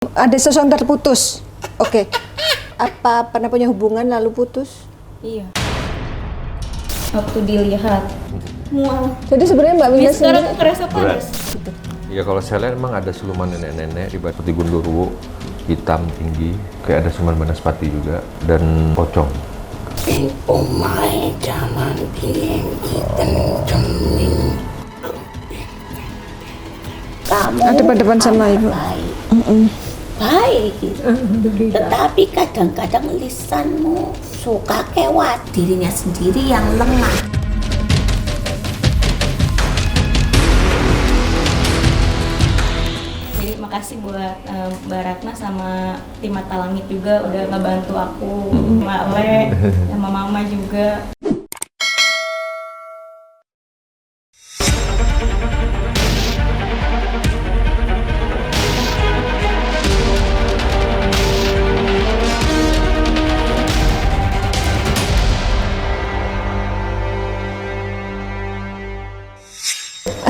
Ada sesuatu yang terputus. Oke. Apa pernah punya hubungan lalu putus? Iya. Waktu dilihat. Mual. Jadi sebenarnya Mbak Wina Sekarang sendiri aku ngerasa panas. Ya kalau saya lihat emang ada siluman nenek-nenek di batu di Gundurwo, hitam tinggi, kayak ada siluman banaspati juga, dan pocong. Omae jaman biyen iten ceming. Kamu ada depan sama ibu. baik. Baik gitu. Tetapi kadang-kadang lisanmu suka kewat dirinya sendiri yang lemah. Jadi makasih buat Mbak Ratna sama tim Mata Langit juga udah ngebantu aku, Mbak Le, sama Mama juga.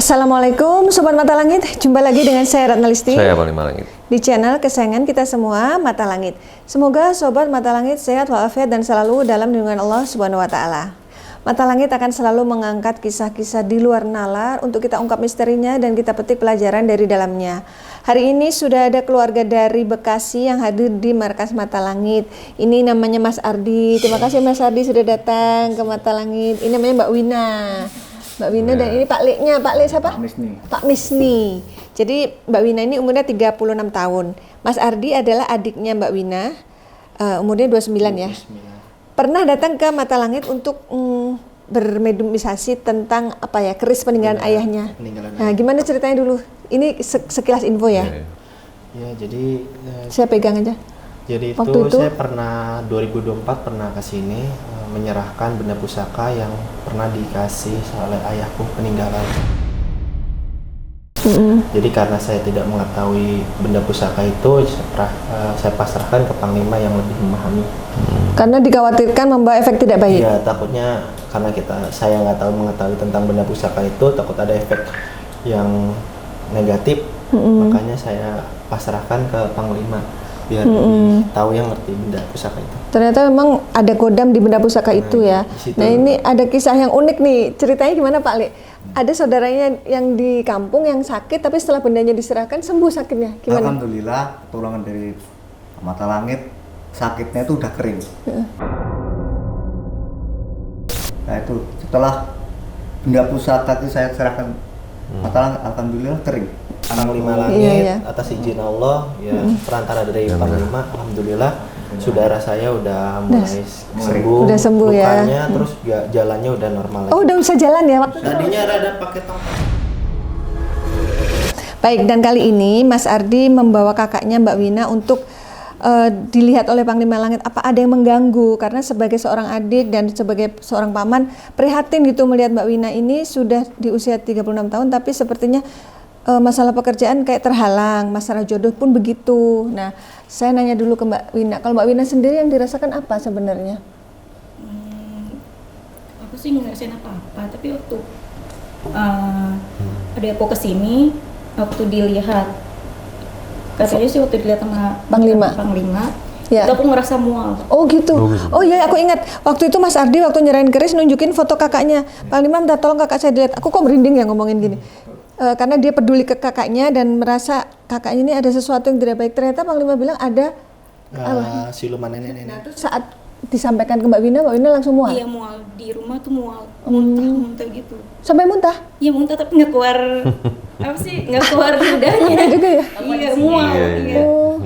Assalamualaikum Sobat Mata Langit, jumpa lagi dengan saya Ratna Listi Saya paling malangit. di channel kesayangan kita semua, Mata Langit. Semoga Sobat Mata Langit sehat walafiat dan selalu dalam lindungan Allah Subhanahu wa Ta'ala. Mata Langit akan selalu mengangkat kisah-kisah di luar nalar untuk kita ungkap misterinya dan kita petik pelajaran dari dalamnya. Hari ini sudah ada keluarga dari Bekasi yang hadir di markas Mata Langit. Ini namanya Mas Ardi. Terima kasih Mas Ardi sudah datang ke Mata Langit. Ini namanya Mbak Wina. Mbak Wina dan ini Pak Leknya. Pak Lek siapa? Pak Misni. Jadi Mbak Wina ini umurnya 36 tahun. Mas Ardi adalah adiknya Mbak Wina. Umurnya 29 ya. Pernah datang ke Mata Langit untuk bermediumisasi tentang apa ya, keris peninggalan ayahnya. Nah, gimana ceritanya dulu? Ini sekilas info ya. Ya, jadi Saya pegang aja. jadi Waktu itu? saya pernah 2024 pernah ke sini menyerahkan benda pusaka yang pernah dikasih oleh ayahku peninggalan. Jadi karena saya tidak mengetahui benda pusaka itu, saya pasrahkan ke Panglima yang lebih memahami. Karena dikhawatirkan membawa efek tidak baik. Iya, takutnya karena saya nggak tahu mengetahui tentang benda pusaka itu, takut ada efek yang negatif, makanya saya pasrahkan ke Panglima biar lebih tahu yang ngerti benda pusaka itu. Ternyata memang ada kodam di benda pusaka itu ya. di situ. Nah, ini ada kisah yang unik nih. Ceritanya gimana Pak Lek? Ada saudaranya yang di kampung yang sakit, tapi setelah bendanya diserahkan sembuh sakitnya. Gimana? Alhamdulillah, pertolongan dari Mata Langit, sakitnya itu udah kering. Nah itu setelah benda pusaka itu saya serahkan Mata Langit, alhamdulillah kering. Panglima Langit Iya. atas izin Allah, ya perantara dari Panglima, alhamdulillah saudara saya udah mulai sembuh. Udah sembuh ya. Lukanya, terus jalannya udah normal lagi. Oh, udah bisa jalan ya waktu itu? Tadinya rada pakai tongkat. Baik, dan kali ini Mas Ardi membawa kakaknya Mbak Wina untuk dilihat oleh Panglima Langit apa ada yang mengganggu, karena sebagai seorang adik dan sebagai seorang paman prihatin gitu melihat Mbak Wina ini sudah di usia 36 tahun tapi sepertinya masalah pekerjaan kayak terhalang, masalah jodoh pun begitu. Nah, saya nanya dulu ke Mbak Wina, kalau Mbak Wina sendiri yang dirasakan apa sebenarnya? Aku sih ngerasain apa-apa, tapi waktu ada aku kesini, waktu dilihat, katanya sih waktu dilihat sama Panglima. Ya. itu aku ngerasa mual. Oh gitu. Oh iya, aku ingat waktu itu Mas Ardi waktu nyerahin keris nunjukin foto kakaknya. Panglima minta tolong kakak saya dilihat. Aku kok merinding ya ngomongin gini. Karena dia peduli ke kakaknya dan merasa kakaknya ini ada sesuatu yang tidak baik. Ternyata Panglima bilang ada Siluman nenek-nenek. Nah, itu saat disampaikan ke Mbak Wina langsung mual. Iya, mual di rumah tuh mual, muntah gitu. Sampai muntah. Iya, muntah tapi nggak keluar apa sih, nggak keluar ludahnya. Juga ya. Iya, mual. Iya. Oh.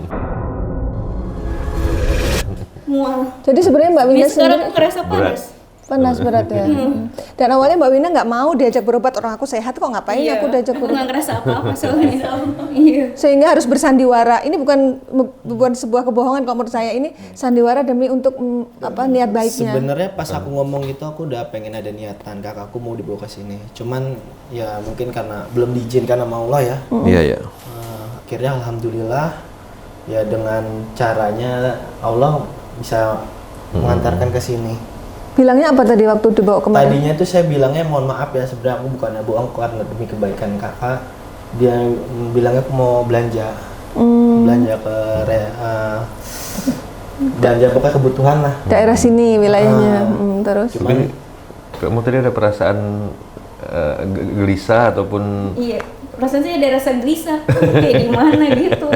Mual. Jadi sebenarnya Mbak Wina Sekarang sendiri aku ngerasa panas. panas berat ya. Dan awalnya Mbak Wina nggak mau diajak berobat, orang aku sehat kok ngapain aku diajak Aku berobat. nggak ngerasa apa-apa soalnya. Iya. Sehingga harus bersandiwara. Ini bukan sebuah kebohongan kalau menurut saya, ini sandiwara demi untuk niat baiknya. Sebenarnya pas aku ngomong gitu aku udah pengen ada niatan kakakku mau dibawa ke sini. Cuman ya mungkin karena belum diizinkan sama Allah ya. Iya, iya. Akhirnya alhamdulillah ya dengan caranya Allah bisa mengantarkan ke sini. Bilangnya apa tadi waktu dibawa kemarin? Tadinya tuh saya bilangnya mohon maaf ya, sebenarnya aku bukannya bohong karena demi kebaikan kakak. Dia bilangnya aku mau belanja. belanja ke belanja pokoknya kebutuhan lah. Daerah sini wilayahnya. Terus Cuman Kamu tadi ada perasaan gelisah ataupun Iya, rasanya ada rasa gelisah, kayak di mana gitu.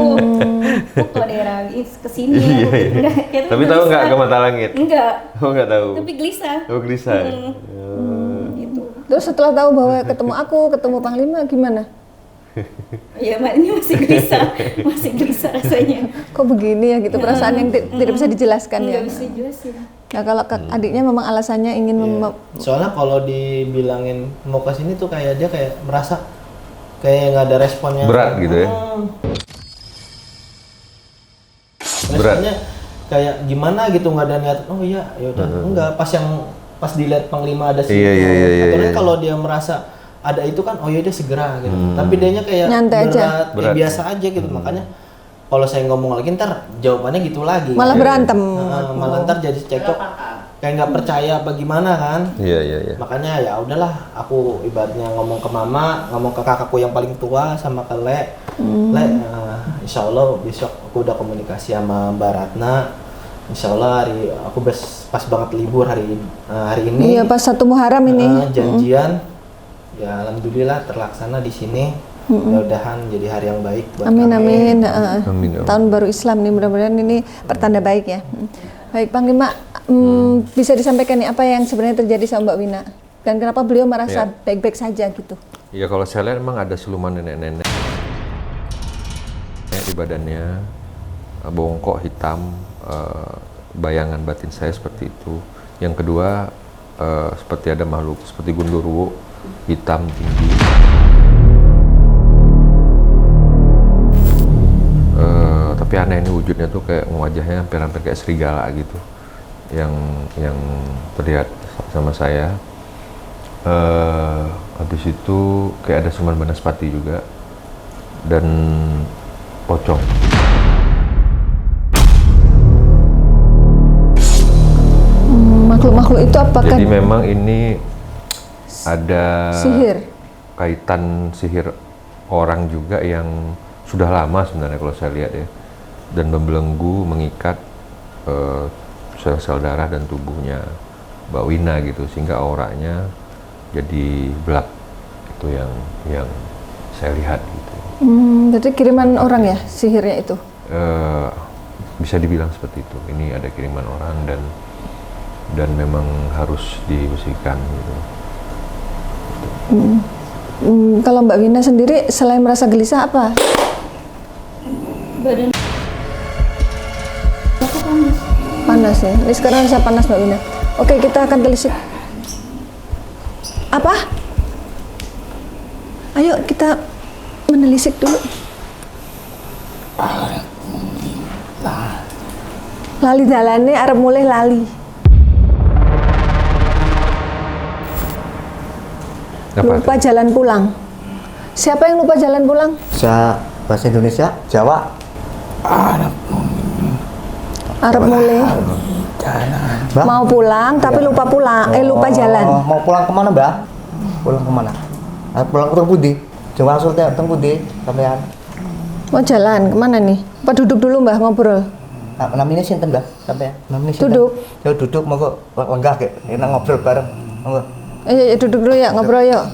Kok ke daerah kesini ya? Iya, iya. Enggak, kayak Tapi tahu nggak ke Mata Langit? Enggak, Oh nggak tahu. tapi gelisah. Oh gelisah. Gitu. terus setelah tahu bahwa ketemu aku, ketemu Panglima gimana? Ya, ini masih gelisah rasanya. Kok begini ya gitu, perasaan yang tidak bisa dijelaskan ya. Enggak bisa jelasin. Nah kalau adiknya memang alasannya ingin soalnya kalau dibilangin mau ke sini tuh kayak dia kayak merasa kayak nggak ada responnya. Berat gitu ya? Berat. Responnya kayak gimana gitu, nggak ada niat. Oh iya, ya udah. Enggak, pas dilihat Panglima ada sini. Iya. Akhirnya kalau dia merasa ada itu kan, oh iya dia segera gitu. Tapi dianya kayak Nyantai aja. berat. Biasa aja gitu. Makanya kalau saya ngomong lagi ntar jawabannya gitu lagi. malah berantem. Malah ntar jadi cekcok. Kayak nggak percaya apa gimana kan. Iya. Makanya ya udahlah, aku ibaratnya ngomong ke mama, ngomong ke kakakku yang paling tua sama ke Le. Insya Allah besok aku udah komunikasi sama Mbak Ratna. Insya Allah aku pas banget libur hari ini. Iya pas 1 Muharram ini. Janjian. Ya alhamdulillah terlaksana di sini. Mudah-mudahan jadi hari yang baik buat Amin kami. amin. Amin. Tahun baru Islam nih, mudah-mudahan ini pertanda baik ya. Baik Panglima, bisa disampaikan nih apa yang sebenarnya terjadi sama Mbak Wina dan kenapa beliau merasa baik-baik saja gitu? Iya kalau saya lihat memang ada siluman nenek-nenek di badannya, bongkok hitam, bayangan batin saya seperti itu. Yang kedua seperti ada makhluk seperti gundurwo hitam tinggi. Tapi aneh ini wujudnya tuh kayak wajahnya hampir kayak serigala gitu yang terlihat sama saya. Habis itu kayak ada Suman Banaspati juga dan pocong. Makhluk-makhluk itu apakah Jadi memang ini ada sihir? kaitan sihir orang juga yang sudah lama sebenarnya kalau saya lihat ya, dan membelenggu mengikat sel-sel darah dan tubuhnya Mbak Wina gitu sehingga auranya jadi gelap. Itu yang saya lihat gitu. Jadi kiriman orang ya sihirnya itu? Bisa dibilang seperti itu. Ini ada kiriman orang dan memang harus dibersihkan gitu. Kalau Mbak Wina sendiri selain merasa gelisah apa? Badan aku Panas ya. Ini sekarang rasa panas Mbak Wina. Oke, kita akan telisik. Apa? Ayo kita menelisik dulu. Lali dalane arep mulai lali. Lupa jalan pulang. Siapa yang lupa jalan pulang? Bisa bahasa Indonesia, Jawa. Arep mulai. Mbak? Mau pulang tapi lupa pulang. Lupa jalan. Mau pulang kemana, Mbak? Pulang kemana? Pulang ke Tengkudi. Jawa Sultan Tengkudi, sampean. Mau jalan kemana nih? Apa duduk dulu Mbah ngobrol? Namanya sinten, Mbak? Sampean. Namanya sinten? Duduk. Ya duduk monggo lenggah kek. Enak ngobrol bareng. Monggo. Ya, duduk dulu ya, ngobrol yuk.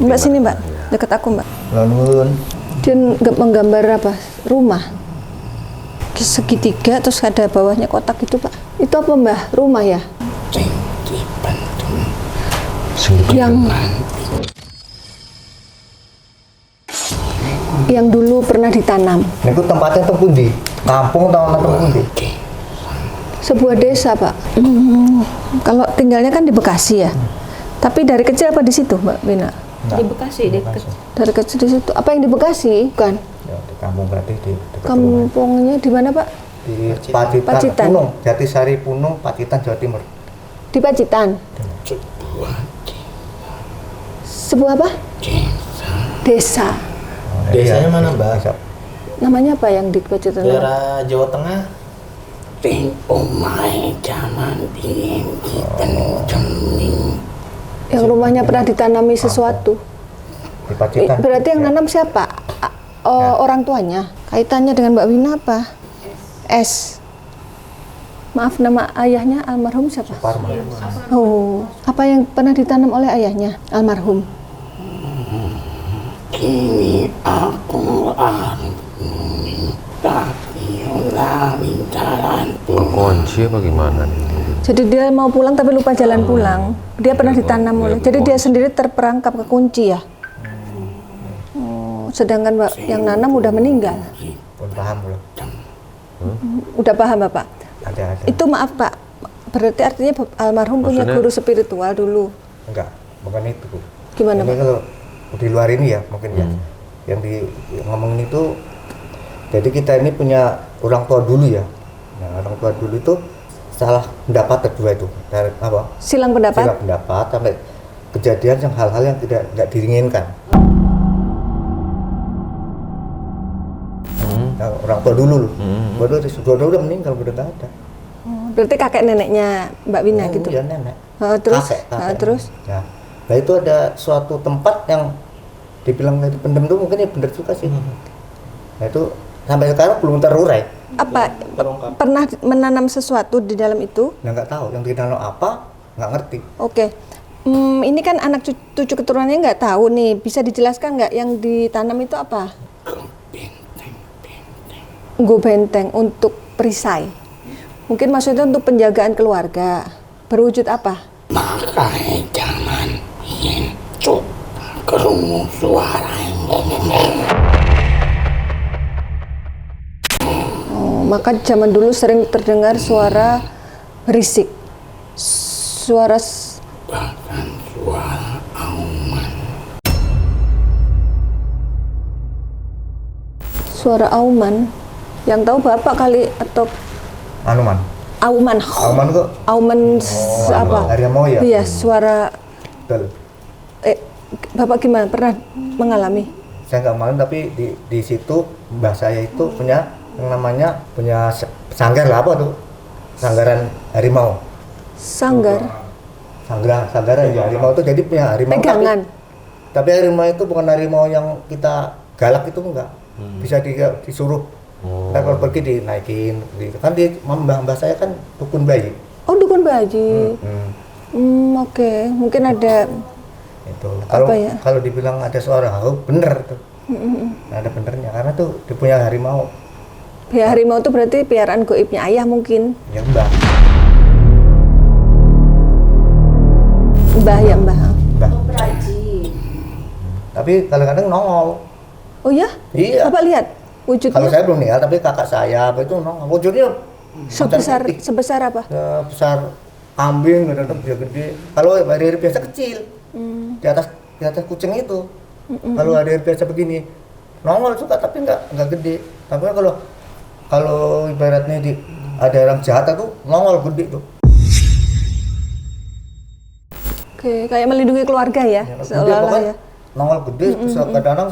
Mbak sini Mbak, deket aku Mbak. Nuwun. Dia menggambar apa? Rumah. Segitiga terus ada bawahnya kotak itu Pak. Itu apa Mbah? Rumah ya? sing dibantu Yang dulu pernah ditanam. Niku tempatnya teng pundi? Kampung atau teng pundi? Sebuah desa Pak. Kalau tinggalnya kan di Bekasi ya. Tapi dari kecil apa di situ Mbak Wina? di Bekasi deket. Dari kecil di situ. Apa yang di Bekasi? Bukan. Ya, di kampung berarti di dekat rumah. Kampungnya di mana Pak? Di Pacitan, Pacitan. Punung, Jatisari Punung, Pacitan, Jawa Timur. Di Pacitan. Sebuah apa? Desa. Desanya mana, Mbak? Desa. Namanya apa yang di Pacitan? Daerah Jawa Tengah. sing omahe jaman biyen ditenceming Yang rumahnya pernah ditanami sesuatu. Di Pacitan. Berarti yang nanam siapa? orang tuanya. Kaitannya dengan Mbak Wina apa? S. Maaf, nama ayahnya almarhum siapa? Parma. Oh, apa yang pernah ditanam oleh ayahnya almarhum? Kini aku minta viola jalan Kunci apa gimana nih? Jadi dia mau pulang tapi lupa jalan pulang. Dia pernah ditanam oleh. Jadi dia sendiri terperangkap ke kunci ya. Oh, sedangkan yang nanam udah meninggal. Pun paham belum? Udah paham Bapak? Ada. Itu maaf Pak. Berarti artinya almarhum punya Maksudnya? guru spiritual dulu. Enggak, bukan itu. Gimana Ini Pak? kalau di luar ini ya mungkin ya. Yang ngomongin itu, jadi kita ini punya orang tua dulu ya. Nah, orang tua dulu itu salah pendapat kedua itu. Dari apa? Silang pendapat? Silang pendapat sampai kejadian yang hal-hal yang tidak diinginkan. Nah, orang tua dulu loh. Dua udah meninggal, udah nggak ada. Oh, berarti kakek neneknya Mbak Wina gitu? Iya nenek. Terus? Kakek. Terus? Nah itu ada suatu tempat yang dibilang tadi pendem tuh mungkin ya bener juga sih. Nah itu sampai sekarang belum terurai. Apa? Pernah menanam sesuatu di dalam itu? Nah nggak tahu yang ditanam apa, nggak ngerti. Oke. Ini kan anak cucu keturunannya nggak tahu nih. Bisa dijelaskan nggak yang ditanam itu apa? Nggo benteng untuk perisai. Mungkin maksudnya untuk penjagaan keluarga. Berwujud apa? Makanya jangan yen cuk kerungu suara Maka zaman dulu sering terdengar suara berisik. Suara bahkan suara auman. suara auman. Yang tahu Bapak kali atau Anuman. auman. Auman kok. Auman apa? Harimau ya? Iya, suara Betul. Bapak gimana? Pernah mengalami? Saya nggak malu tapi di situ mbah saya itu punya yang namanya punya sanggar lah apa tuh? Sanggaran harimau. Sanggar. Sanggaran ya harimau itu jadi punya harimau. Pegangan. Tapi harimau itu bukan harimau yang kita galak itu enggak. Bisa disuruh. Kan kalau pergi dinaikin gitu. Kan di mbah saya kan dukun bayi. Oh, dukun bayi. Oke. Mungkin ada Itu. Kalau Apa ya? kalau dibilang ada suara hau bener tuh. Nah, ada benernya karena tuh dia punya harimau. ya, harimau itu berarti piaraan goibnya ayah mungkin. Ya mbah. Mbah ya, Mbah. Mbah. Tapi kadang-kadang nongol. Oh ya? Iya. Bapak lihat wujudnya Kalau saya belum lihat, tapi kakak saya apa itu nongol. Wujudnya sebesar putih. sebesar apa? Ya, besar kambing, kadang-kadang dia gede. Kalau hari-hari biasa kecil, di atas kucing itu. Kalau hari-hari biasa begini, nongol suka tapi nggak gede. Tapi kalau ibaratnya ada orang jahat itu nongol gede tuh. Oke, kayak melindungi keluarga ya, Gede seolah-olah pokoknya ya. nongol gede, terus kadang-kadang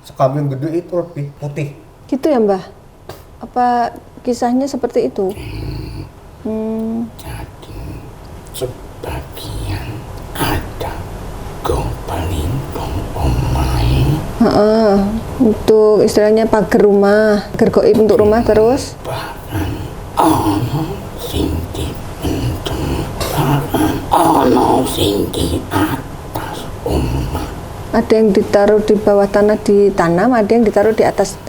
sekambing gede itu lebih putih. Gitu ya, Mbah? Apa kisahnya seperti itu? Jadi sebagian ada pelindung omahe Heeh, untuk istilahnya pagar rumah, pagar goib untuk rumah terus. bahkan ono sing dipendem bahkan ono sing di atas omah. Ada yang ditaruh di bawah tanah ditanam, ada yang ditaruh di atas.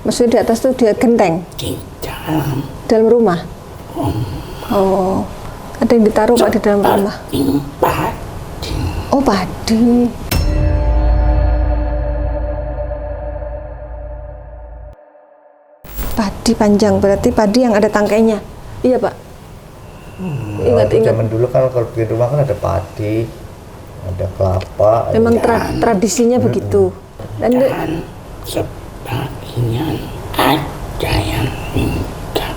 Maksudnya di atas tuh dia genteng Di dalam dalam rumah. Oh, ada yang ditaruh Pak di dalam rumah. padi Oh, padi. Padi panjang berarti padi yang ada tangkainya. Iya, Pak. Ingat. Zaman dulu kan kalau bikin rumah kan ada padi, ada kelapa. Memang tradisinya begitu. Dan sebagian ada yang minta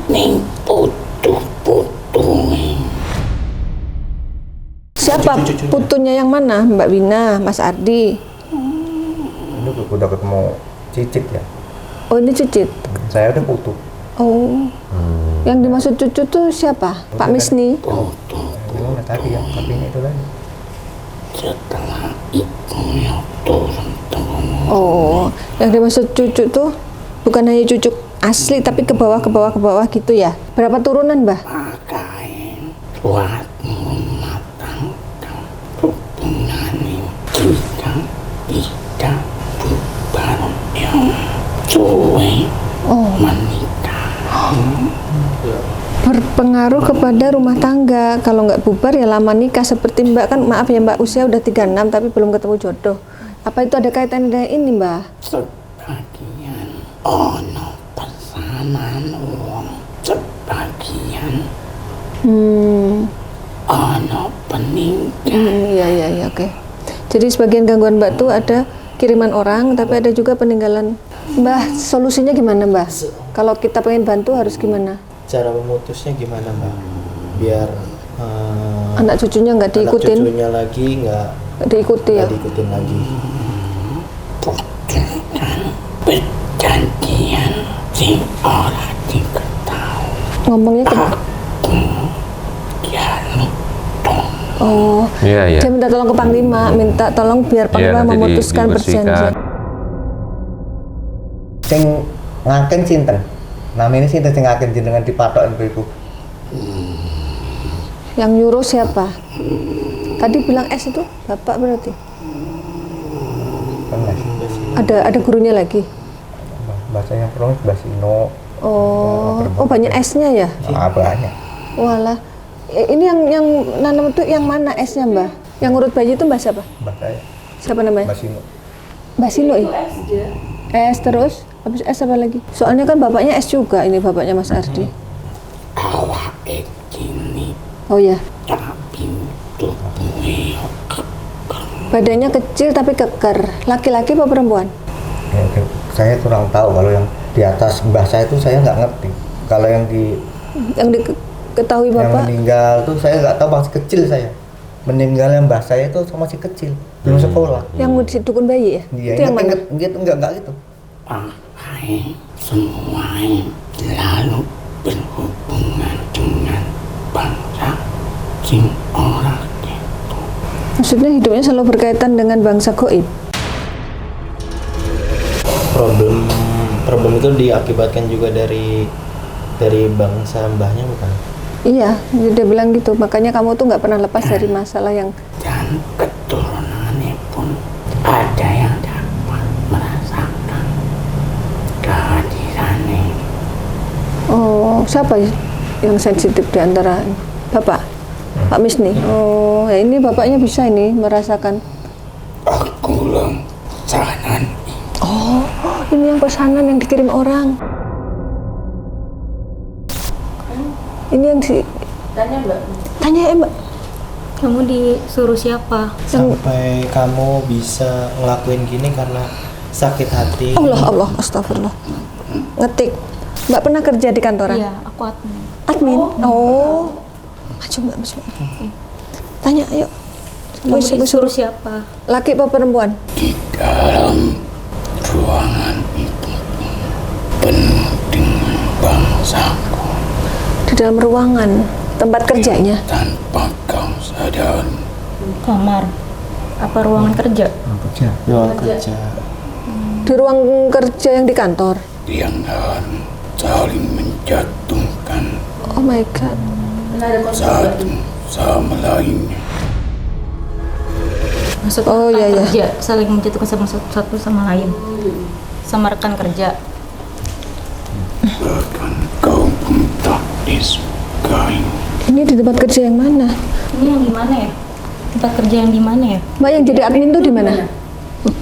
ning putu-putuhe. siapa putunya yang mana? Mbak Wina, Mas Ardi. Ini udah ketemu cicit ya. Oh, ini Cicit. Saya udah putu. Oh. Yang dimaksud cucu tuh siapa? Pak Misni. Ini udah tadi ya, tapi ini itu lagi. Setelah ibunya turun Oh, yang dimaksud cucu tuh bukan hanya cucu asli tapi ke bawah gitu ya. Berapa turunan, Mbah? Pakain buat mematangkan hubungan kita tidak bubar yang suwe menikah. Berpengaruh kepada rumah tangga. Kalau nggak bubar ya lama nikah. Seperti Mbak kan, maaf ya Mbak, usia udah 36 tapi belum ketemu jodoh. Apa itu ada kaitan dengan ini, Mbak? Sebagian ono pesanan uang, sebagian ono peninggalan. Iya, oke. Jadi sebagian gangguan Mbak tuh ada kiriman orang, tapi ada juga peninggalan. Mbah, solusinya gimana, Mbah? Kalau kita pengen bantu harus gimana? Cara memutusnya gimana, Mbak? Biar Anak cucunya nggak diikutin? anak cucunya lagi nggak Diikuti ya? diikutin lagi. Bukan perjanjian sing ora diketahui. Ngomongnya ke... Ya lupa. Oh, Iya. dia minta tolong ke Panglima, minta tolong biar Panglima nanti memutuskan dibersihkan. perjanjian. Sing ngaken sinten? Namanya sinten sing ngaken jenengan dipatoken ibu? Yang nyuruh siapa? Tadi bilang S itu Bapak berarti? Ada gurunya lagi? Bahasanya perlu Basino. Oh, banyak S-nya ya? Banyak. Walah, ini yang nanam itu yang mana S-nya, Mbah? Yang ngurut bayi itu Mbah siapa? Mbak saya Siapa namanya? Basino. Mbah Sino ya? S terus? Habis S apa lagi? Soalnya kan bapaknya S juga, ini bapaknya Mas Ardi. Awak kini Oh ya, tapi tubuhnya badannya kecil tapi keker. Laki-laki apa perempuan? Ya, saya kurang tahu kalau yang di atas mbah saya itu saya nggak ngerti. Kalau yang Diketahui yang Bapak? meninggal tuh saya nggak tahu, masih kecil saya. Meninggalnya mbah saya itu masih kecil, belum sekolah. Yang di dukun bayi ya? Iya, Itu yang mana? enggak gitu. pakai semuanya lalu berhubungan dengan bangsa sing ora gitu. Maksudnya hidupnya selalu berkaitan dengan bangsa goib? Problem itu diakibatkan juga dari bangsa mbahnya, bukan? Iya, dia bilang gitu. Makanya kamu tuh nggak pernah lepas dari masalah yang... Dan keturunannya pun ada yang dapat merasakan kehadirannya. Oh, siapa yang sensitif di antara Bapak? Pak Misni? Oh, ya ini bapaknya bisa ini merasakan. Aku lang sanan Oh, ini yang pesanan yang dikirim orang. Ini yang di... Tanya Mbak. Kamu disuruh siapa? Sampai kamu bisa ngelakuin gini karena sakit hati. Allah, astagfirullah. Ngetik. Mbak pernah kerja di kantoran? Iya, aku admin. Admin? Oh. Maju Mbak, maju. Tanya, ayo. Kamu disuruh siapa? Laki apa perempuan? di dalam ruangan itu penuh dengan bangsaku Di dalam ruangan tempat kerjanya. tanpa kau sadari. Kamar. Apa ruangan kerja? Ruang kerja. Di ruang kerja yang di kantor. Yang harus saling menjatuhkan Oh my god. satu sama lainnya. Maksud Oh, rekan iya, iya. kerja, saling menjatuhkan sama satu sama lain. Sama rekan kerja. Bahkan kau pun tak disukai. Ini di tempat kerja yang mana? Ini yang di mana ya? Tempat kerja yang di mana ya? Mbak yang jadi admin tuh di mana?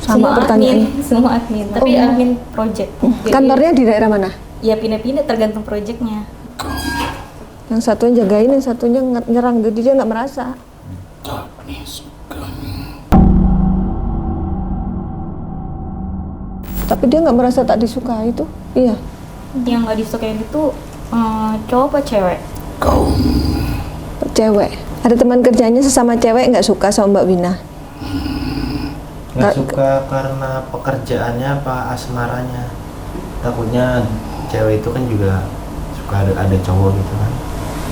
Sama pertanyaan. Semua admin, tapi Oh. admin project. Jadi, Kantornya di daerah mana? ya pindah-pindah tergantung projectnya. Yang satunya jagain, yang satunya nyerang. Jadi dia nggak merasa. Tak disukainya. Tapi dia nggak merasa tak disukai itu. Iya. Yang nggak disukain itu cowok apa cewek? Kau Cewek. Ada teman kerjanya sesama cewek nggak suka sama Mbak Wina. Nggak suka karena pekerjaannya apa asmaranya? Takutnya cewek itu kan juga suka ada cowok gitu kan.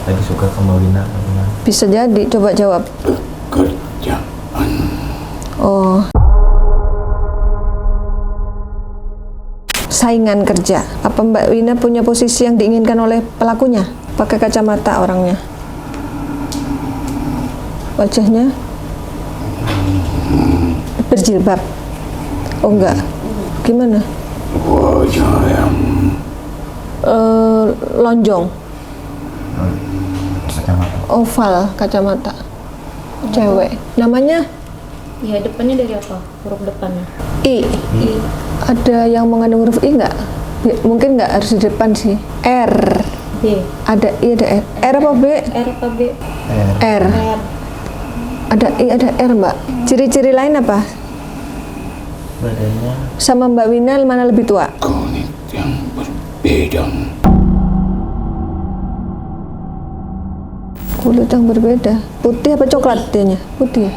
Lagi suka ke Mbak Wina apa gimana? Bisa jadi. Coba jawab. kerjaan Oh. saingan kerja. Apa Mbak Wina punya posisi yang diinginkan oleh pelakunya? Pakai kacamata orangnya. Wajahnya berjilbab. Oh enggak. Gimana? Wajah yang Lonjong. Kacamata. Oval kacamata. Cewek. Namanya Ya, depannya dari apa? Huruf depannya. I. I. Ada yang mengandung huruf I nggak? Mungkin nggak harus di depan sih. R. B. Ada I, ada R. R apa B? R apa B? R. R. Ada I, ada R, Mbak. Ciri-ciri lain apa? Badannya Sama Mbak Wina mana lebih tua? kulit yang berbeda. Kulit yang berbeda. Putih apa coklat dianya? Putih ya?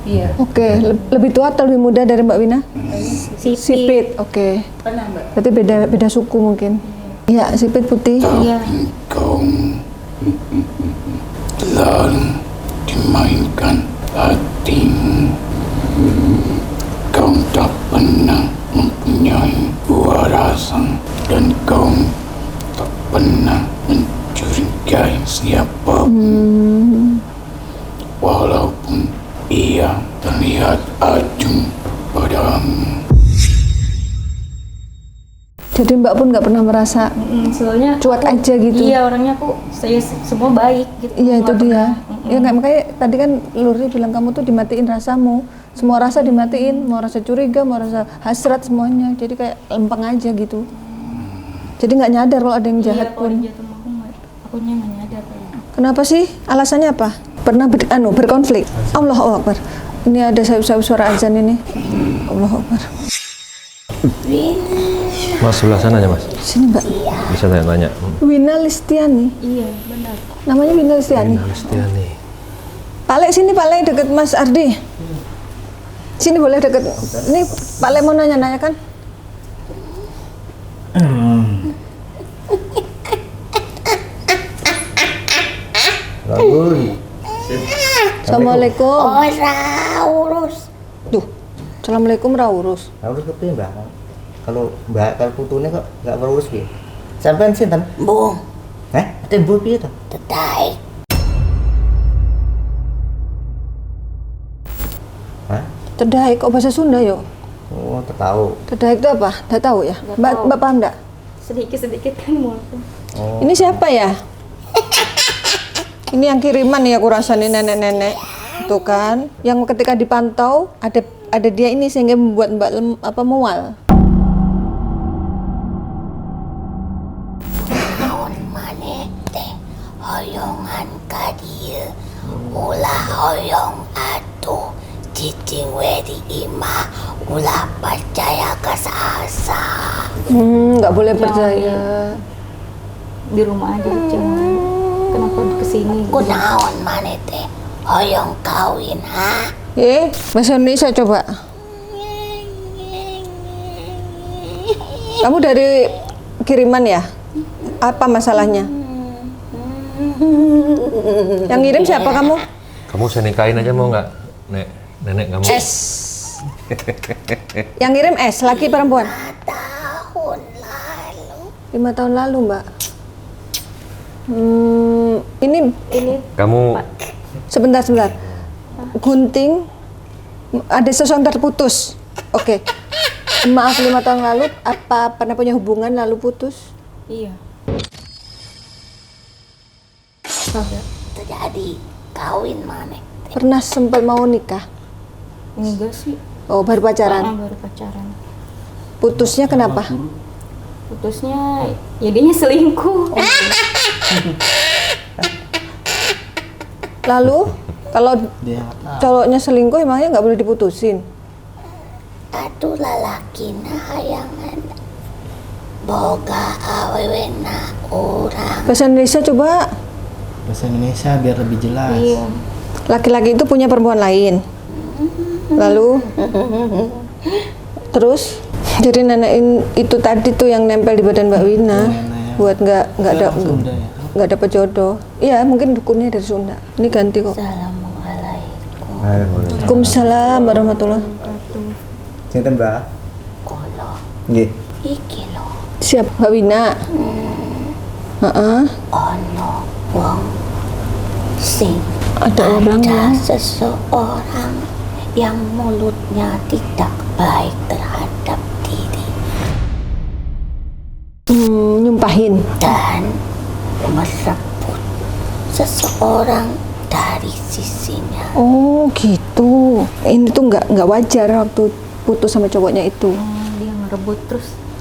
Iya. Oke, lebih tua atau lebih muda dari Mbak Wina? Sipit. Sipit, oke. Berarti beda suku mungkin. Iya, sipit putih. Iya. Kau lalu dimainkan hatimu. Kau tak pernah mempunyai warasan dan kau tak pernah mencurigai siapapun. Walaupun ia terlihat acuh padamu. Jadi Mbak pun nggak pernah merasa Soalnya cuek aja gitu. Iya, orangnya saya semua baik gitu. Iya itu Nggak dia. pernah. Ya nggak, makanya tadi kan Luri bilang kamu tuh dimatiin rasamu. Semua rasa dimatiin, mau rasa curiga, mau rasa hasrat semuanya. Jadi kayak lempeng aja gitu. Jadi nggak nyadar kalau ada yang jahat Iya, kalau pun. dia jahat sama akunya nggak nyadar. Kenapa sih? Alasannya apa? Pernah berkonflik? Allahu Akbar. Ini ada suara azan ini. Allahu Akbar. Mas sebelah sana aja mas, Sini Mbak. bisa nanya-nanya. Wina Listiani. Iya, benar. Namanya Wina Listiani. Listiani. Pak Lek sini, Pak Lek deket Mas Ardi. Sini boleh deket. Ini Pak Lek mau nanya-nanya kan? Bagus. Assalamualaikum. Urus. Duh, Assalamualaikum Raurus. Harus kepiye, Mbak? Kalau putune kok nggak berurus piye? Sampean sinten? Bung. Ate mbuh piye to? Tetai. Hah? Terdaik kok bahasa Sunda yo? Oh, tahu. Terdaik itu apa? Nggak tahu ya? Mbak paham nggak? Sedikit-sedikit kan mau. Oh. Ini siapa ya? Ini yang kiriman ya aku rasa nih nenek-nenek. Tuh kan, yang ketika dipantau ada dia ini sehingga membuat Mbak mual. Naon maneh teh hoyongan ka dieu. Ulah hoyong atuh. Cicing we di imah ulah percaya ka saasa. Nggak boleh percaya. Di rumah aja jangan. Kenapa kesini? Kunaon maneh teh hoyong kawin ha? Bahasa Indonesia coba. Kamu dari kiriman ya? Apa masalahnya? Yang ngirim siapa kamu? Kamu saya nikahin aja mau nggak, nenek kamu? S. Yang ngirim S, laki perempuan? 5 tahun lalu, Mbak. Ini Kamu sebentar. Gunting, ada sesuatu yang terputus. Oke. Maaf, 5 tahun lalu apa pernah punya hubungan lalu putus? Iya. Terjadi kawin maneh. Pernah sempat mau nikah? Enggak sih. Oh, baru pacaran. Baru pacaran. Putusnya kenapa? Putusnya ya dianya selingkuh. Lalu kalau dia cowoknya selingkuh emangnya nggak boleh diputusin? Atuh lalakina hayangan boga awewena orang. Bahasa Indonesia coba. bahasa Indonesia biar lebih jelas. Iya. Laki-laki itu punya perempuan lain. Lalu terus jadi nenek itu tadi tuh yang nempel di badan Mbak Wina buat nggak dapat jodoh. Iya, mungkin dukunnya dari Sunda. Ini ganti kok. Assalamualaikum. Waalaikumsalam warahmatullahi. Sinten, Mbak? Kolo. Nggih. iki lho. Siap, Mbak Wina. Heeh. Ono wong sing Ada orang ada yang seseorang yang mulutnya tidak baik terhadap diri nyumpahin. dan merebut seseorang dari sisinya. Oh gitu. Ini tuh nggak wajar waktu putus sama cowoknya itu. Dia ngerebut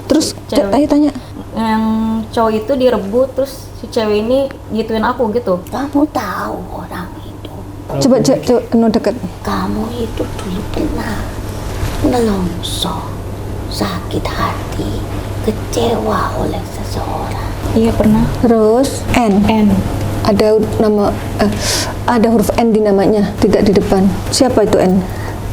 Terus Cewek. ayo tanya. yang cowok itu direbut, terus si cewek ini gituin aku gitu. Kamu tahu orang itu? Coba no deket. Kamu itu dulu pernah nelongso, sakit hati, kecewa oleh seseorang. Iya pernah. Terus N. N. Ada ada huruf N di namanya, tidak di depan. Siapa itu N?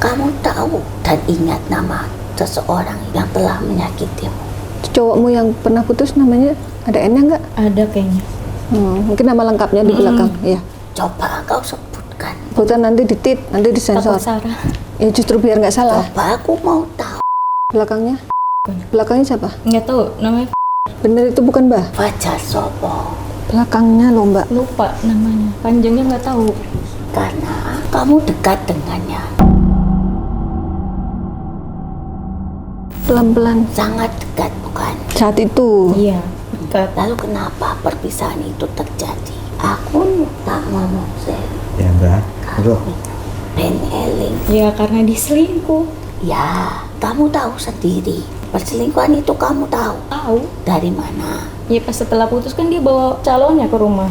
Kamu tahu dan ingat nama seseorang yang telah menyakitimu. Cowokmu yang pernah putus namanya ada N-nya nggak? Ada kayaknya. Mungkin nama lengkapnya di belakang. Ya. Coba kau sebutkan. Bukan nanti ditit, nanti disensor. Takut Sarah. Ya justru biar nggak salah. Coba aku mau tahu. Belakangnya? Belakangnya siapa? Nggak tahu namanya. Bener itu bukan Mbah. Fajar Sopo. Belakangnya loh Mbak. Lupa namanya. Panjangnya nggak tahu. Karena kamu dekat dengannya. Pelan-pelan. Sangat dekat bukan? Saat itu. Iya. Dekat. Lalu kenapa perpisahan itu terjadi? Aku tak ngomong sih. Ya Mbak. Aduh. Ben Eling. Ya karena diselingkuh. Ya, kamu tahu sendiri. Perselingkuhan itu kamu tahu. Tahu. Dari mana? Ya pas setelah putus kan dia bawa calonnya ke rumah.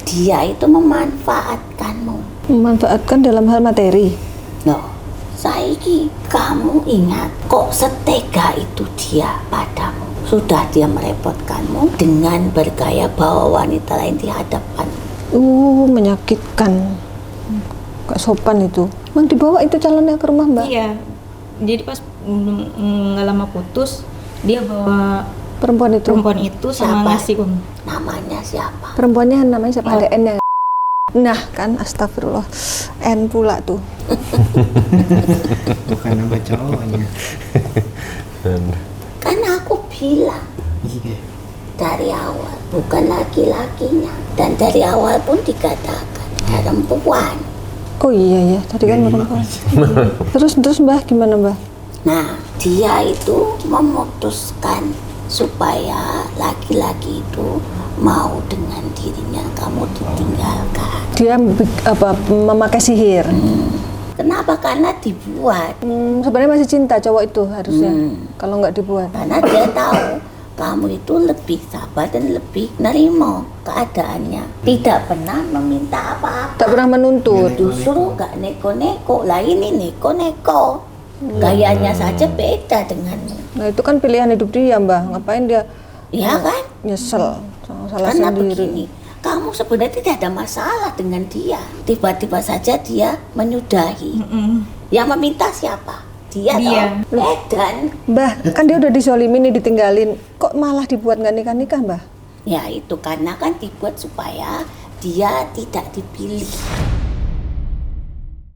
Dia itu memanfaatkanmu. Memanfaatkan dalam hal materi. Loh, saiki kamu ingat kok setega itu dia padamu. Sudah dia merepotkanmu dengan bergaya bawa wanita lain di hadapan. Menyakitkan. Gak sopan itu. Emang dibawa itu calonnya ke rumah Mbak? Iya. Jadi pas nggak lama putus, dia bawa Perempuan itu. perempuan itu sama Siapa? ngasih uang. Namanya siapa? Perempuannya namanya siapa? Ada N-nya. Nah kan astagfirullah. N pula tuh. Bukan nama cowoknya. Kan aku bilang Iya. dari awal bukan laki-lakinya, dan dari awal pun dikatakan perempuan. Oh iya ya, tadi kan perempuan. Terus Mbah gimana Mbah? Nah, dia itu memutuskan supaya laki-laki itu mau dengan dirinya, kamu ditinggalkan. Dia memakai sihir. Kenapa? Karena dibuat. Sebenarnya masih cinta cowok itu harusnya. Kalau nggak dibuat. Karena dia tahu kamu itu lebih sabar dan lebih nerimo keadaannya. Tidak pernah meminta apa-apa. Tak pernah menuntut. Justru nggak neko-neko. Lah ini neko-neko. Gayanya saja beda denganmu. Nah itu kan pilihan hidup dia Mbah. Ngapain dia Iya kan? nyesel sama salah Karena sendiri. begini, kamu sebenarnya tidak ada masalah dengan dia. Tiba-tiba saja dia menyudahi. Yang meminta siapa? Dia. Toh? Dan Mbah, kan dia udah dizolimin nih, ditinggalin. Kok malah dibuat nggak nikah-nikah Mbah? ya itu karena kan dibuat supaya dia tidak dipilih.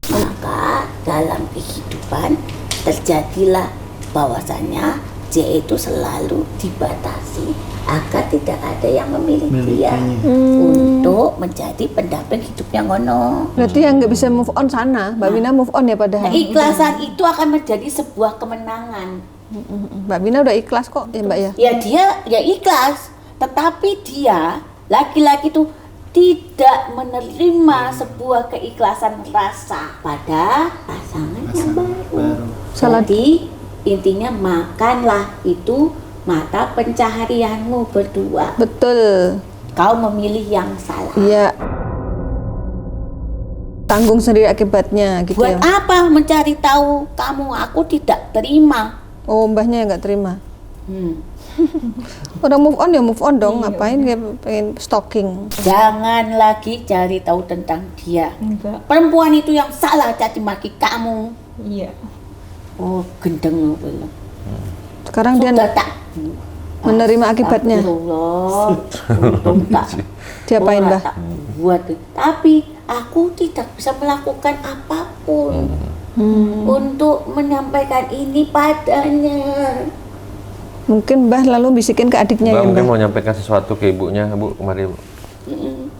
Maka dalam kehidupan terjadilah bahwasannya dia itu selalu dibatasi agar tidak ada yang memilih dia untuk menjadi pendamping hidupnya ngono. Berarti yang nggak bisa move on sana, Mbak Wina move on ya padahal. Keikhlasan itu akan menjadi sebuah kemenangan. Mbak Wina udah ikhlas kok ya Mbak ya. Ya dia ya ikhlas, tetapi dia laki-laki itu tidak menerima sebuah keikhlasan rasa pada pasangan yang baru. Salah. Jadi intinya makanlah itu mata pencaharianmu berdua. Betul. Kau memilih yang salah. Iya. Tanggung sendiri akibatnya gitu Buat ya. apa mencari tahu kamu? Aku tidak terima. Oh, mbahnya yang nggak terima. Udah move on ya move on dong. Ngapain kayak pengen stalking? Jangan lagi cari tahu tentang dia. Enggak. Perempuan itu yang salah caci maki kamu. Iya. Oh, gendeng belum. Sekarang dia Sudah tak menerima akibatnya. Astagfirullah. Untung tak. Diapain, Orang Mbah? tak buat. Tapi aku tidak bisa melakukan apapun. untuk menyampaikan ini padanya. Mungkin Mbah lalu bisikin ke adiknya Mbak ya mungkin Mbah. mau nyampaikan sesuatu ke ibunya, Bu, kemarin.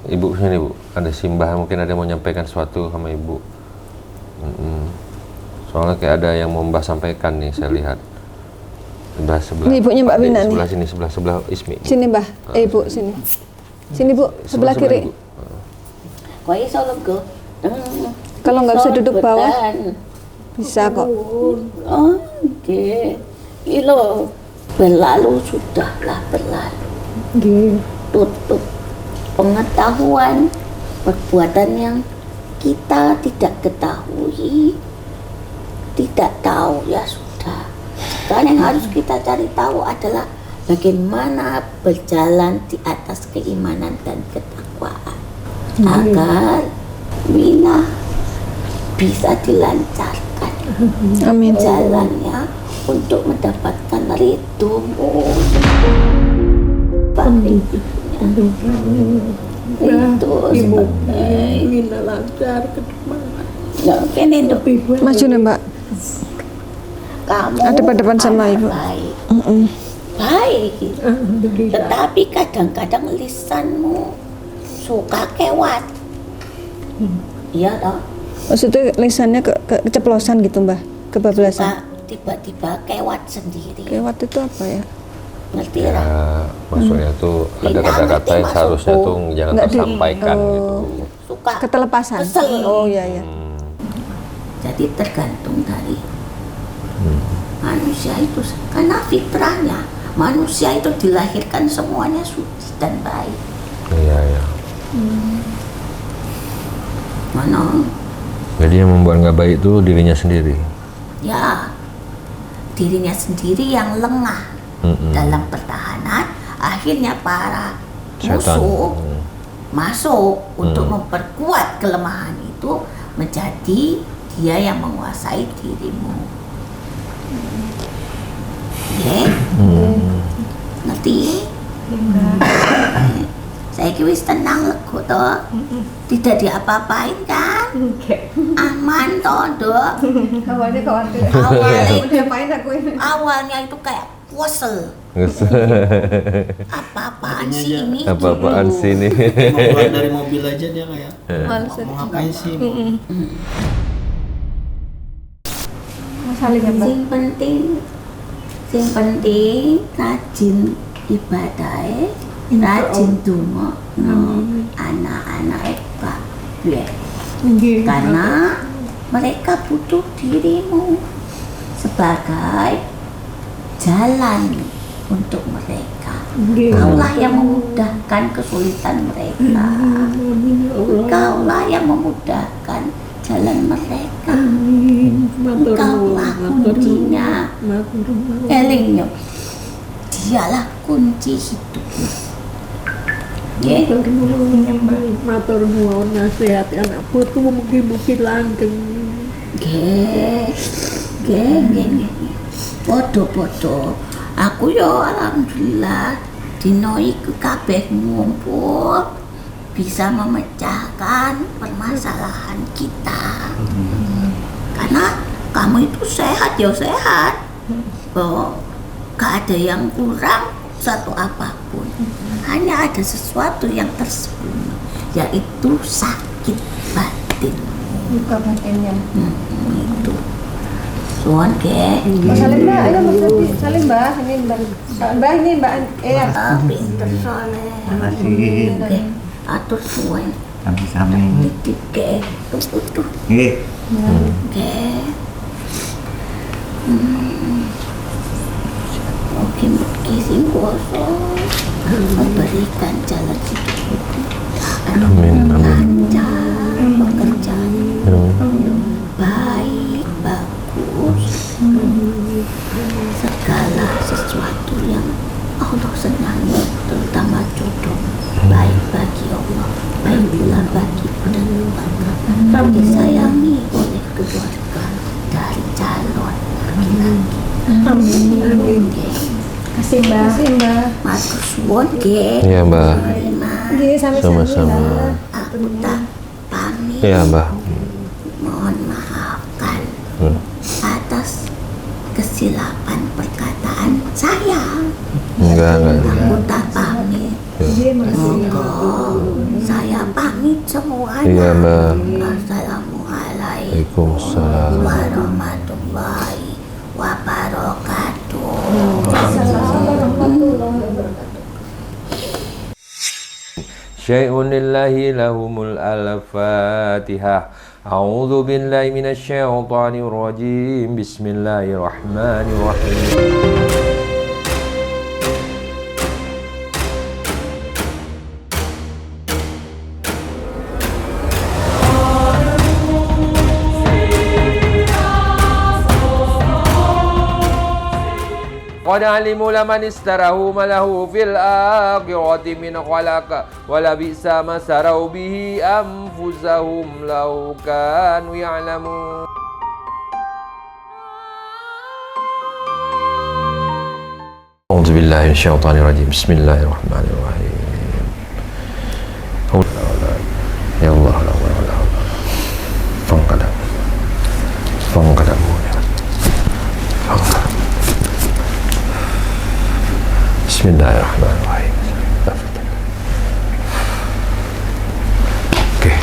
Ibu sini, Bu. Ada Simbah, mungkin ada yang mau nyampaikan sesuatu sama ibu. Soalnya kayak ada yang mau Mbah sampaikan nih, saya lihat. Sebelah Ini ibunya Mbak Adik, Wina nih. sebelah sini, sebelah Ismi. Bu. Sini Mbah, Ibu sini. Sini Bu, sebelah kiri. Ibu. Kau iso lego. Kalau nggak bisa duduk bawah, bisa kok. Oh, oke. Ilo berlalu sudahlah berlalu. Tutup pengetahuan perbuatan yang kita tidak ketahui, tidak tahu ya sudah. Sekarang yang harus kita cari tahu adalah bagaimana berjalan di atas keimanan dan ketakwaan agar Wina bisa dilancarkan Amin. jalannya untuk mendapatkan ridhomu. Baik itu Wina lancar ke depan. Maju nih Mbak. Kamu Ada depan sama anak Ibu. baik. Baik, tetapi kadang-kadang lisanmu suka kewat. Iya toh? Maksudnya lisannya keceplosan gitu Mbah, kebablasan. Suka tiba-tiba kewat sendiri. Kewat itu apa ya? Ngerti Ya, lah? maksudnya tuh ada kata-kata yang seharusnya tuh jangan Nggak tersampaikan gitu. Suka Ketelepasan. kesel. Oh iya ya. Jadi tergantung dari manusia itu, karena fitrahnya manusia itu dilahirkan semuanya suci dan baik. Iya, iya. Mana? Jadi yang membuat nggak baik itu dirinya sendiri. Ya, dirinya sendiri yang lengah dalam pertahanan. Akhirnya para Setan. musuh masuk untuk memperkuat kelemahan itu, menjadi dia yang menguasai dirimu. Oke? Ngerti? Saya wis tenang lego toh. Tidak diapa-apain kan? Aman toh, Dok. Awalnya khawatir. Awalnya itu kayak puasel. Apa-apaan sih ini? Apa-apaan sih ini? Mau keluar dari mobil aja dia kayak mau ngapain sih? Sing penting rajin ibadah, rajin donga anak-anak kabeh. Karena mereka butuh dirimu sebagai jalan untuk mereka. Kaulah yang memudahkan kesulitan mereka. Kaulah yang memudahkan jalan mereka. Engkaulah kuncinya. Elingnya, dialah kunci hidupnya. Matur nuwun nasihat anak putu mugi-mugi langgeng. Nggih. Podo-podo. Aku yo alhamdulillah dino iku kabeh ngumpul bisa memecahkan permasalahan kita. Karena kamu itu sehat ya sehat. Gak ada yang kurang satu apapun. Hanya ada sesuatu yang tersembunyi, yaitu sakit batin. Buka batinnya. Itu. Suan ke. Salim Mbak, ayo Mbak. Salim Mbak, ini Mbak. Mbak ini Mbak. Pinter soalnya. Makasih. Oke, atur suan. Sami-sami. Titik ke. Tuh. Nggih. Oke. Oke, sing kuasa memberikan jalan hidup. Amin, amin. Lancar pekerjaan. Baik, bagus. Segala sesuatu yang Allah senangi, terutama jodoh, baik bagi Allah, baik pula bagi keluarga, disayangi oleh keluarga dari calon laki-laki. Amin. Kasih Mbak. Matur suwun nggih. Iya, Mbak. Nggih, sami-sami. Sama-sama. Aku tak pamit. Iya, Mbak. Mohon maafkan atas kesilapan perkataan saya. Enggak. Aku tak pamit. Monggo saya pamit semuanya. Iya, Mbak. Assalamualaikum Waalaikumsalam. warahmatullahi wabarakatuh. Syai'un lillahi lahumul al-fatihah. A'udzu billahi minasy syaithanir rajim. Bismillahirrahmanirrahim. Qad alimu laman istarahu malahu fil akhirati min khalaq wala bi'sa ma sarau bihi anfusahum law kanu ya'lamun. A'udzu billahi minasyaitonir rajim. Bismillahirrahmanirrahim. Ya Allah, la hawla wala quwwata fangqadam. Bismillahirrahmanirrahim. Oke.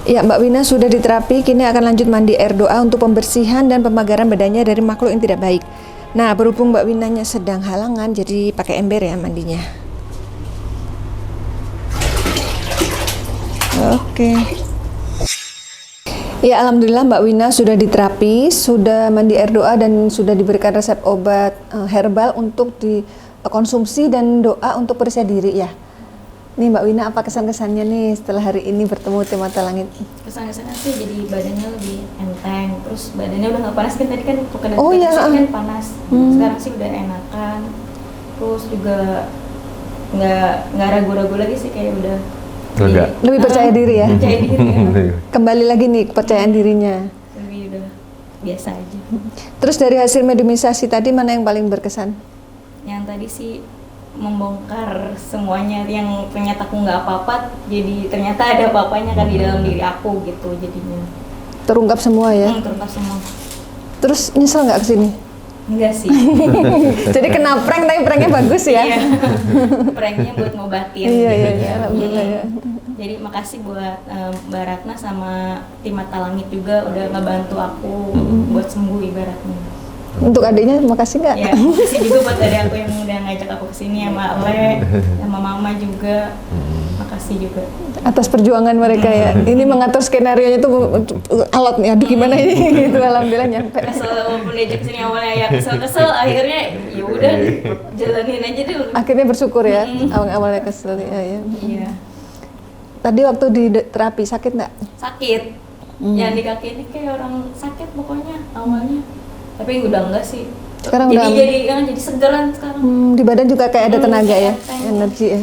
Ya, Mbak Wina sudah diterapi, kini akan lanjut mandi air doa untuk pembersihan dan pemagaran badannya dari makhluk yang tidak baik. Nah, berhubung Mbak Winanya sedang halangan, jadi pakai ember ya mandinya. Oke. Ya, alhamdulillah Mbak Wina sudah diterapi, sudah mandi air doa dan sudah diberikan resep obat herbal untuk dikonsumsi dan doa untuk periksa diri ya. Nih Mbak Wina, apa kesan-kesannya nih setelah hari ini bertemu tim Mata Langit? Kesan-kesannya sih jadi badannya lebih enteng, terus badannya udah nggak panas kan tadi kan waktu Oh, iya. kan panas. Sekarang sih udah enakan, terus juga nggak ragu-ragu lagi sih, kayak udah Lega. Lebih percaya diri ya? percaya diri ya. Kembali lagi nih kepercayaan dirinya. Lebih udah biasa aja. Terus dari hasil mediumisasi tadi mana yang paling berkesan? Yang tadi sih membongkar semuanya yang ternyata aku nggak apa-apa, jadi ternyata ada apa-apanya kan di dalam diri aku gitu jadinya. Terungkap semua ya? Terungkap semua. Terus nyesel nggak kesini? Enggak sih. Jadi kena prank tapi pranknya bagus ya? Iya. Pranknya buat ngobatin. Iya, alhamdulillah ya. Jadi makasih buat Mbak Ratna sama tim Mata Langit juga udah ngebantu aku buat sembuh ibaratnya. Untuk adiknya makasih nggak? Ya, makasih juga buat adik aku yang udah ngajak aku kesini, sama Ale, sama Mama juga. Makasih juga. Atas perjuangan mereka ya. Ini mengatur skenario-nya tuh alot nih. Aduh gimana ini? Gitu, alhamdulillah nyampe. Kesel walaupun diajak kesini awalnya ya kesel-kesel, akhirnya ya udah jalanin aja deh. Akhirnya bersyukur ya. Awalnya kesel ya. Iya. Tadi waktu di terapi sakit nggak? Sakit. Yang di kaki ini kayak orang sakit pokoknya awalnya. Tapi udah enggak sih. Sekarang jadi udah jadi segeran sekarang. di badan juga kayak ada tenaga ya, enteng. energi ya.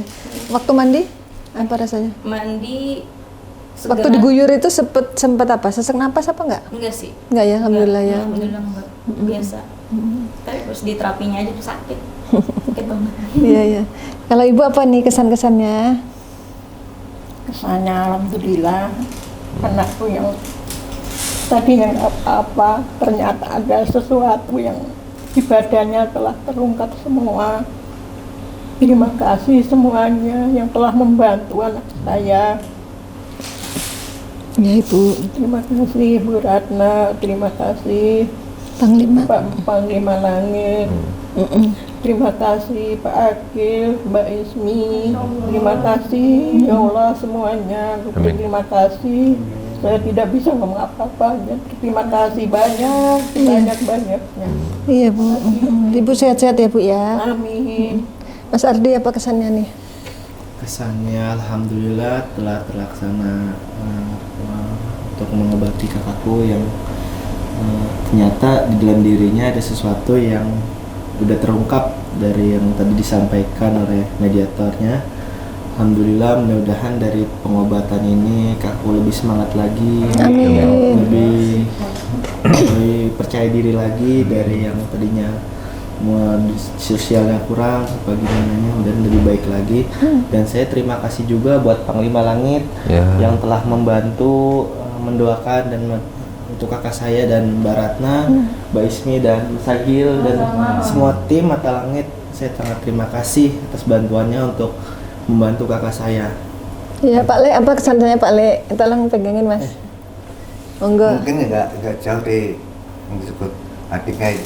Waktu mandi apa rasanya? Mandi Waktu diguyur itu sempet apa? Sesak napas apa enggak? Enggak sih. Enggak ya, alhamdulillah ya. Alhamdulillah enggak. Biasa. Tapi terus di terapinya aja tuh sakit. Sakit banget. Iya, iya. Kalau Ibu apa nih kesan-kesannya? Kesannya alhamdulillah, anakku yang tadinya nggak apa-apa ternyata ada sesuatu yang di badannya telah terungkap semua. Terima kasih semuanya yang telah membantu anak saya. Ya Ibu. Terima kasih Bu Ratna, terima kasih Panglima. Pak Panglima Langit, terima kasih Pak Akil, Mbak Ismi, terima kasih ya Allah semuanya. Amin. Terima kasih. Saya tidak bisa ngomong apa-apa. Terima kasih banyak-banyaknya. Iya Bu. Ibu sehat-sehat ya Bu ya. Amin. Mas Ardi apa kesannya nih? Kesannya alhamdulillah telah terlaksana untuk mengobati kakakku yang ternyata di dalam dirinya ada sesuatu yang udah terungkap dari yang tadi disampaikan oleh mediatornya. Alhamdulillah, mudah-mudahan dari pengobatan ini kakakku lebih semangat lagi, lebih percaya diri lagi dari yang tadinya sosialnya kurang bagaimananya dan lebih baik lagi. Dan saya terima kasih juga buat Panglima Langit yang telah membantu mendoakan dan untuk kakak saya dan Mbak Ratna, Mbak Ismi dan Sagil dan semua tim Mata Langit. Saya sangat terima kasih atas bantuannya untuk membantu kakak saya. Iya Pak Le, apa kesannya Pak Le? Tolong pegangin Mas. Monggo. Mungkin nggak jauh dari yang disebut adiknya.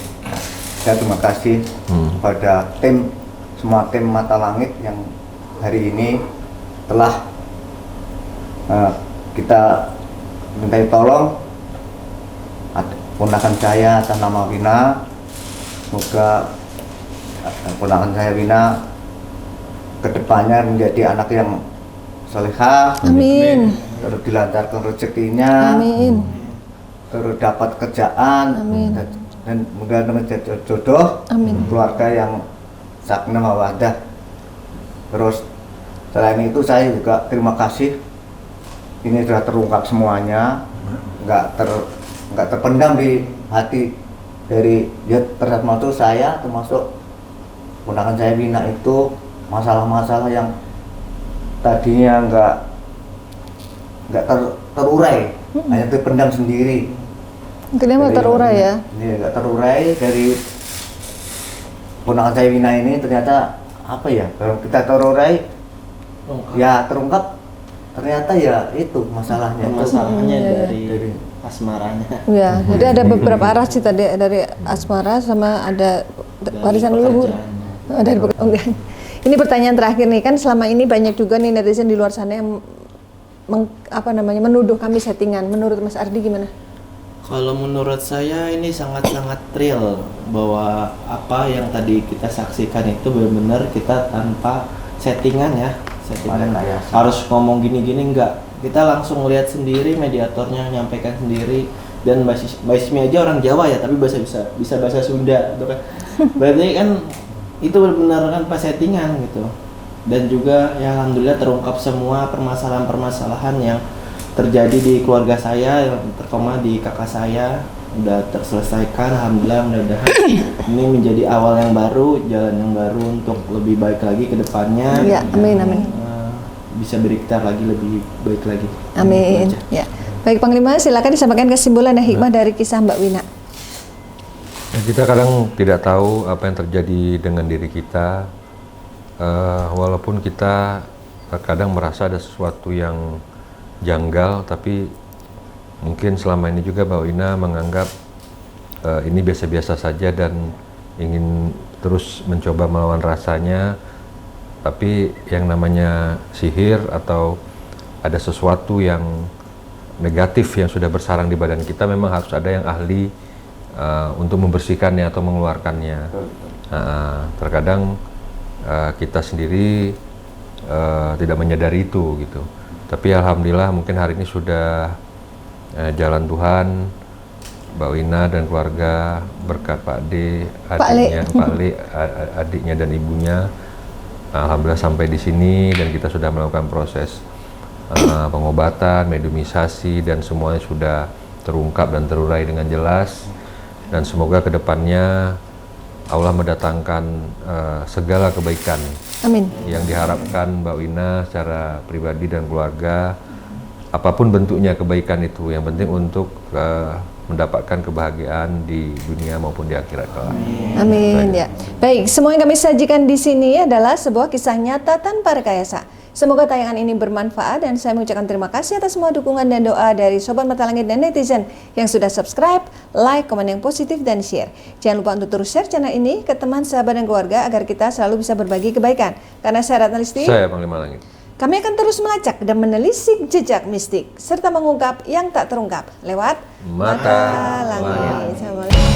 Saya terima kasih kepada semua tim Mata Langit yang hari ini telah kita minta tolong ponakan saya atas nama Wina. Semoga ponakan saya Wina kedepannya menjadi anak yang salehah. Amin. Terus dilancarkan rezekinya. Amin. Terus dapat kerjaan. Amin. Dan mudah-mudahan menjadi jodoh. Amin. Keluarga yang sakinah mawaddah. Terus selain itu saya juga terima kasih. Ini sudah terungkap semuanya. Nggak terpendam di hati dari termasuk saya, termasuk ponakan saya Wina itu masalah-masalah yang tadinya nggak terurai, hanya terpendam sendiri. Mungkin mau terurai ya? Ini nggak terurai dari ponakan saya Wina ini ternyata apa ya? Kalau kita terurai, ya terungkap ternyata ya itu masalahnya. Masalahnya dari asmaranya. Ya, jadi ada beberapa arah sih tadi, dari asmara sama ada warisan leluhur. Dari pekerjaan. Ini pertanyaan terakhir nih, kan selama ini banyak juga nih netizen di luar sana yang menuduh kami settingan. Menurut Mas Ardi gimana? Kalau menurut saya ini sangat-sangat real bahwa apa yang tadi kita saksikan itu benar-benar kita tanpa settingan ya. Settingan harus ngomong gini-gini enggak. Kita langsung lihat sendiri, mediatornya nyampaikan sendiri, dan Mbak Ismi aja orang Jawa ya, tapi bisa bahasa Sunda gitu kan. Berarti kan itu benar-benar kan pas settingan gitu. Dan juga ya alhamdulillah terungkap semua permasalahan-permasalahan yang terjadi di keluarga saya, yang terutama di kakak saya udah terselesaikan. Alhamdulillah, mudah-mudahan ini menjadi awal yang baru, jalan yang baru untuk lebih baik lagi ke depannya. Ya, amin amin. Bisa beriktar lagi lebih baik lagi. Amin. Ya. Baik Panglima, silakan disampaikan kesimpulan dan hikmah dari kisah Mbak Wina. Ya, kita kadang tidak tahu apa yang terjadi dengan diri kita, walaupun kita kadang merasa ada sesuatu yang janggal, tapi mungkin selama ini juga Mbak Wina menganggap ini biasa-biasa saja dan ingin terus mencoba melawan rasanya. Tapi yang namanya sihir atau ada sesuatu yang negatif yang sudah bersarang di badan kita, memang harus ada yang ahli untuk membersihkannya atau mengeluarkannya. Terkadang kita sendiri tidak menyadari itu gitu. Tapi alhamdulillah mungkin hari ini sudah jalan Tuhan, Mbak Wina dan keluarga berkat Pak D, adiknya dan ibunya. Alhamdulillah sampai di sini dan kita sudah melakukan proses pengobatan, mediumisasi, dan semuanya sudah terungkap dan terurai dengan jelas. Dan semoga kedepannya Allah mendatangkan segala kebaikan. Amin. Yang diharapkan Mbak Wina secara pribadi dan keluarga, apapun bentuknya kebaikan itu, yang penting untuk mendapatkan kebahagiaan di dunia maupun di akhirat kelak. Amin ya. Baik, semua yang kami sajikan di sini adalah sebuah kisah nyata tanpa rekayasa. Semoga tayangan ini bermanfaat dan saya mengucapkan terima kasih atas semua dukungan dan doa dari Sobat Mata Langit dan netizen yang sudah subscribe, like, komen yang positif dan share. Jangan lupa untuk terus share channel ini ke teman, sahabat dan keluarga agar kita selalu bisa berbagi kebaikan. Karena saya Ratna Listi, saya Panglima Langit. Kami akan terus melacak dan menelisik jejak mistik serta mengungkap yang tak terungkap lewat Mata Langit. Assalamualaikum.